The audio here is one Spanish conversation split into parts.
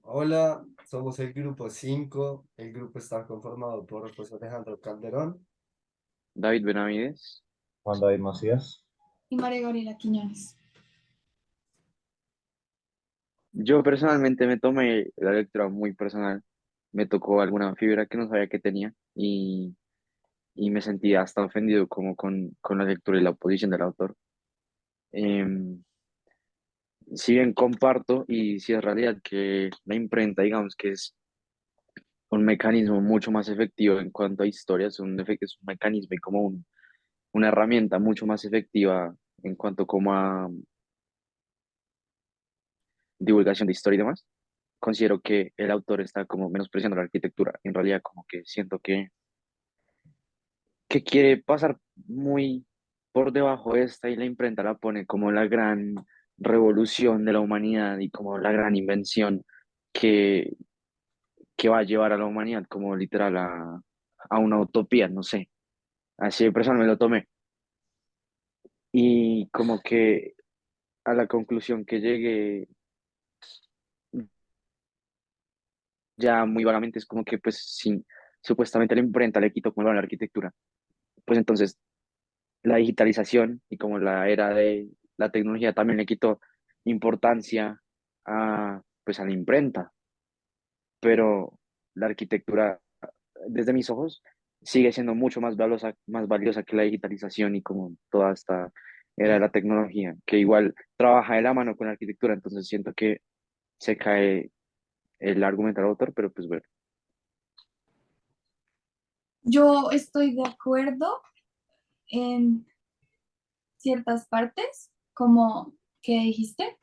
Hola, somos el grupo 5. El grupo está conformado por José Alejandro Calderón. David Benavides. Juan David Macías. Y María Gabriela Quiñones. Yo personalmente me tomé la lectura muy personal. Me tocó alguna fibra que no sabía que tenía y me sentí hasta ofendido como con la lectura y la posición del autor. Em, si bien comparto y si es realidad que la imprenta, digamos que es un mecanismo mucho más efectivo en cuanto a historias, es un mecanismo y como una herramienta mucho más efectiva en cuanto como a divulgación de historia y demás. Considero que el autor está como menospreciando la arquitectura. En realidad, como que siento que quiere pasar muy por debajo de esta y la imprenta la pone como la gran revolución de la humanidad y como la gran invención que, que va a llevar a la humanidad como literal a una utopía, no sé. Así de personal me lo tomé. Y como que a la conclusión que llegué ya muy vagamente es como que pues sí, supuestamente la imprenta le quitó como la arquitectura. Pues entonces la digitalización y como la era de la tecnología también le quitó importancia pues a la imprenta, pero la arquitectura, desde mis ojos, sigue siendo mucho más valiosa que la digitalización y como toda esta era de la tecnología, que igual trabaja de la mano con la arquitectura, entonces siento que se cae el argumento del autor, pero pues bueno. Yo estoy de acuerdo en ciertas partes, como que dijiste,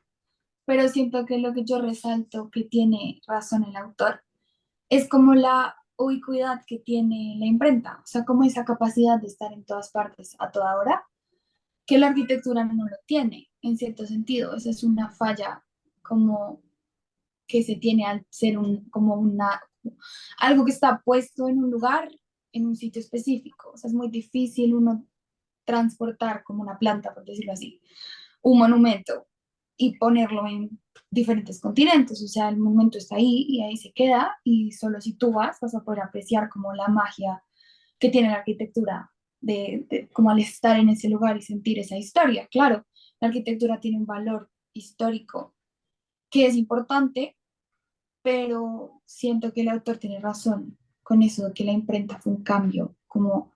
pero siento que lo que yo resalto que tiene razón el autor es como la ubicuidad que tiene la imprenta, o sea, como esa capacidad de estar en todas partes a toda hora, que la arquitectura no lo tiene, en cierto sentido. Esa es una falla como que se tiene al ser como algo que está puesto en un lugar, en un sitio específico. O sea, es muy difícil uno transportar como una planta, por decirlo así, un monumento y ponerlo en diferentes continentes. O sea, el monumento está ahí y ahí se queda y solo si tú vas a poder apreciar como la magia que tiene la arquitectura como al estar en ese lugar y sentir esa historia. Claro, la arquitectura tiene un valor histórico que es importante, pero siento que el autor tiene razón con eso de que la imprenta fue un cambio, como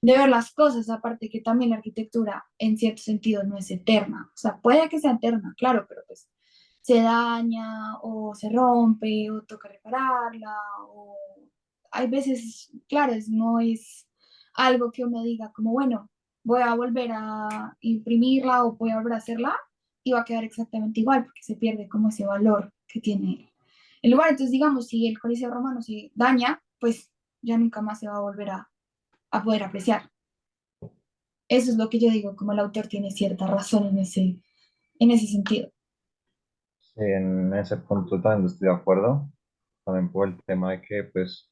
de ver las cosas, aparte que también la arquitectura en cierto sentido no es eterna, o sea, puede que sea eterna, claro, pero pues se daña o se rompe o toca repararla o hay veces, claro, no es algo que uno diga como, bueno, voy a volver a imprimirla o voy a volver a hacerla y va a quedar exactamente igual porque se pierde como ese valor que tiene el lugar. Entonces, digamos, si el Coliseo Romano se daña, pues ya nunca más se va a volver a poder apreciar. Eso es lo que yo digo, como el autor tiene cierta razón en ese sentido. Sí, en ese punto también estoy de acuerdo, también por el tema de que, pues,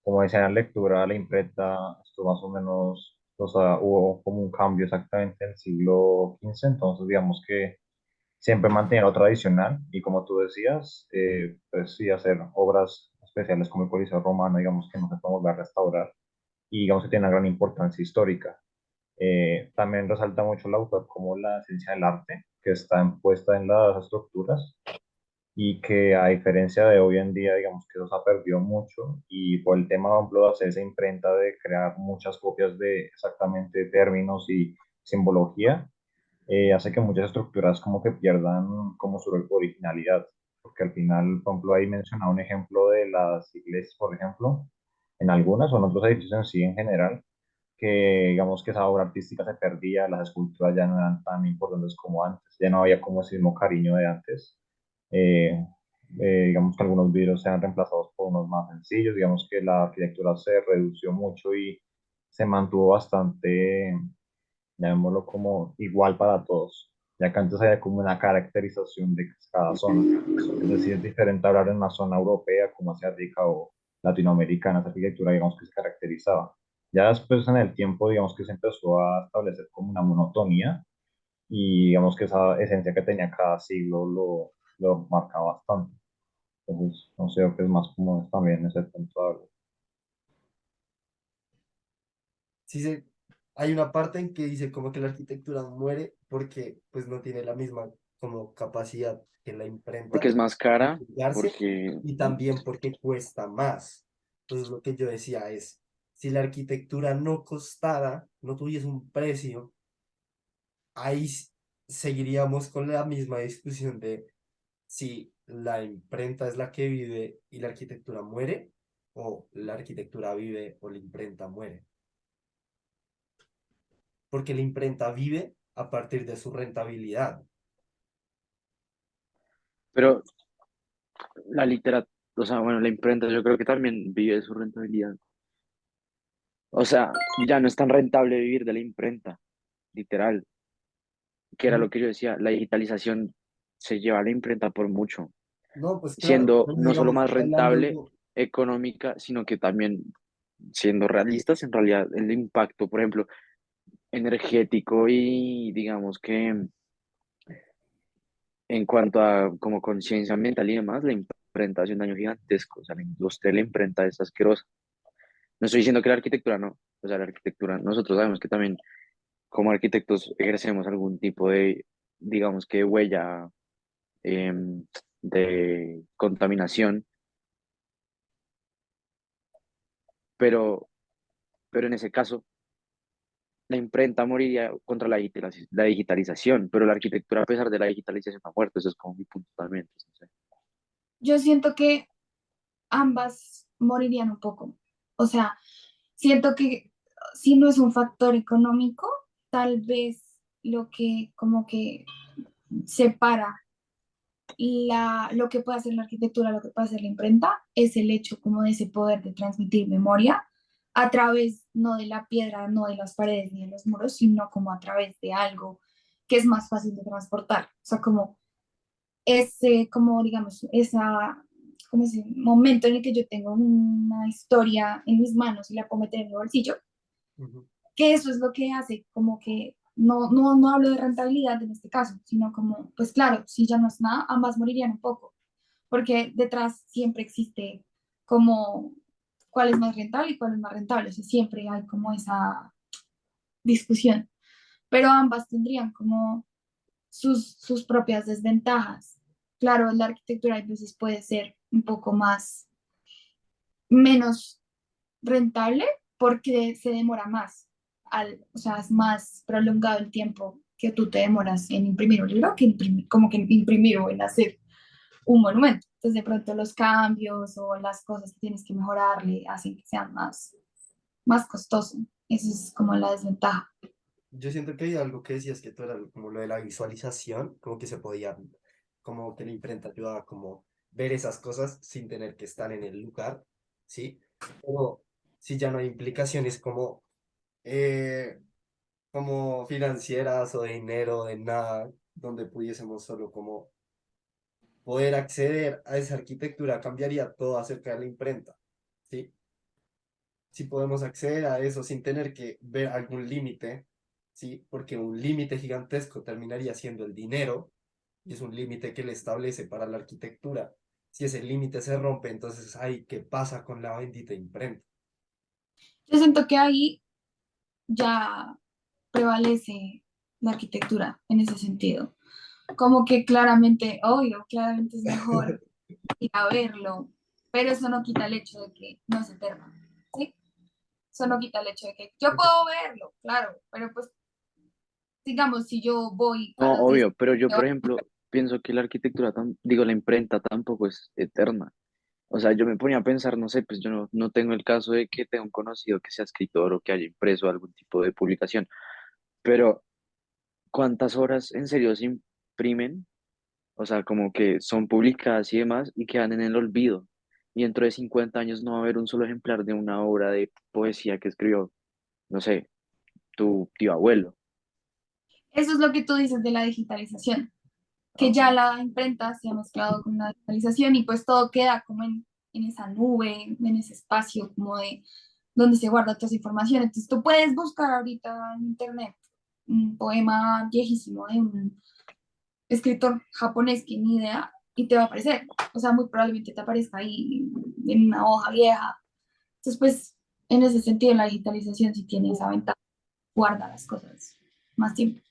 como decía en la lectura, la imprenta, esto más o menos, o sea, hubo como un cambio exactamente en el siglo XV, entonces digamos que siempre mantener lo tradicional y como tú decías, pues sí, hacer obras especiales como el Coliseo Romano, digamos que no se puede volver a restaurar y digamos que tiene una gran importancia histórica. También resalta mucho el autor como la esencia del arte que está impuesta en las estructuras y que a diferencia de hoy en día, digamos que eso se ha perdido mucho y por el tema, por ejemplo, de hacer esa imprenta de crear muchas copias de exactamente términos y simbología, hace que muchas estructuras como que pierdan como su originalidad, porque al final, por ejemplo, ahí mencionaba un ejemplo de las iglesias, por ejemplo, en algunas o en otros edificios en sí en general, que digamos que esa obra artística se perdía, las esculturas ya no eran tan importantes como antes, ya no había como ese mismo cariño de antes. Eh, digamos que algunos vidrios sean reemplazados por unos más sencillos, digamos que la arquitectura se redució mucho y se mantuvo bastante, llamémoslo como igual para todos, ya que antes había como una caracterización de cada zona. Es decir, es diferente hablar en una zona europea como asiática o latinoamericana, esa arquitectura digamos que se caracterizaba. Ya después en el tiempo digamos que se empezó a establecer como una monotonía y digamos que esa esencia que tenía cada siglo lo marcaba bastante. Entonces, considero que es más como también ese punto de hablar. Sí hay una parte en que dice como que la arquitectura muere porque pues no tiene la misma como capacidad que la porque imprenta es más de cara, duplicarse porque y también porque cuesta más. Entonces lo que yo decía es, si la arquitectura no costara, no tuviese un precio, ahí seguiríamos con la misma discusión de si la imprenta es la que vive y la arquitectura muere, o la arquitectura vive o la imprenta muere. Porque la imprenta vive a partir de su rentabilidad. pero la literatura, o sea, bueno, la imprenta yo creo que también vive de su rentabilidad. O sea, ya no es tan rentable vivir de la imprenta, literal, que era Mm, lo que yo decía, la digitalización se lleva a la imprenta por mucho, no, pues claro, siendo pero no solo digamos, más rentable, hablando, económica, sino que también siendo realistas, en realidad el impacto, por ejemplo, energético y digamos que en cuanto a como conciencia ambiental y demás, la imprenta hace un daño gigantesco, o sea, la industria de la imprenta es asquerosa. No estoy diciendo que la arquitectura no, o sea, la arquitectura, nosotros sabemos que también como arquitectos ejercemos algún tipo de, digamos que huella de contaminación, pero, pero en ese caso la imprenta moriría contra la digitalización, pero la arquitectura a pesar de la digitalización ha muerto, eso es como mi punto también. Entonces, no sé. Yo siento que ambas morirían un poco. O sea, siento que si no es un factor económico, tal vez lo que como que separa lo que puede hacer la arquitectura, lo que puede hacer la imprenta, es el hecho como de ese poder de transmitir memoria a través no de la piedra, no de las paredes ni de los muros, sino como a través de algo que es más fácil de transportar. O sea, como ese, como digamos, como ese momento en el que yo tengo una historia en mis manos y la puedo meter en mi bolsillo, ujú, que eso es lo que hace como que no hablo de rentabilidad en este caso, sino como, pues claro, si ya no es nada, ambas morirían un poco, porque detrás siempre existe como cuál es más rentable y cuál es más rentable, o sea, siempre hay como esa discusión, pero ambas tendrían como sus propias desventajas. Claro, la arquitectura a veces puede ser un poco más, menos rentable porque se demora más, o sea, es más prolongado el tiempo que tú te demoras en imprimir un libro que como que imprimir o en hacer un monumento. Entonces, de pronto los cambios o las cosas que tienes que mejorarle hacen que sean más costoso. Eso es como la desventaja. yo siento que hay algo que decías que tú era como lo de la visualización, como que se podía, como que la imprenta ayudaba como ver esas cosas sin tener que estar en el lugar, ¿sí? Pero si ya no hay implicaciones eh, como financieras o de dinero, de nada, donde pudiésemos solo como poder acceder a esa arquitectura, cambiaría todo acerca de la imprenta, ¿sí? Si podemos acceder a eso sin tener que ver algún límite, ¿sí? Porque un límite gigantesco terminaría siendo el dinero y es un límite que le establece para la arquitectura. Si ese límite se rompe, entonces, ay, ¿qué pasa con la bendita imprenta? Yo siento que ahí ya prevalece la arquitectura en ese sentido. Como que claramente, obvio, claramente es mejor ir a verlo, pero eso no quita el hecho de que no es eterno, ¿sí? Eso no quita el hecho de que yo puedo verlo, claro, pero pues digamos, si yo voy a No, los 10, obvio, pero yo, por ejemplo, pienso que la arquitectura, digo, la imprenta tampoco es eterna. O sea, yo me ponía a pensar, no sé, pues yo no tengo el caso de que tenga un conocido que sea escritor o que haya impreso algún tipo de publicación, pero ¿cuántas horas en serio se imprimen? O sea, como que son publicadas y demás y quedan en el olvido. Y dentro de 50 años no va a haber un solo ejemplar de una obra de poesía que escribió, no sé, tu tío abuelo. eso es lo que tú dices de la digitalización, que Ok. ya la imprenta se ha mezclado con la digitalización y pues todo queda como en esa nube, en ese espacio como de donde se guarda toda esa información. Entonces tú puedes buscar ahorita en internet un poema viejísimo de un escritor japonés que ni idea, y te va a aparecer. O sea, muy probablemente te aparezca ahí en una hoja vieja. Entonces, pues, en ese sentido, la digitalización sí tiene esa ventaja, guarda las cosas más tiempo.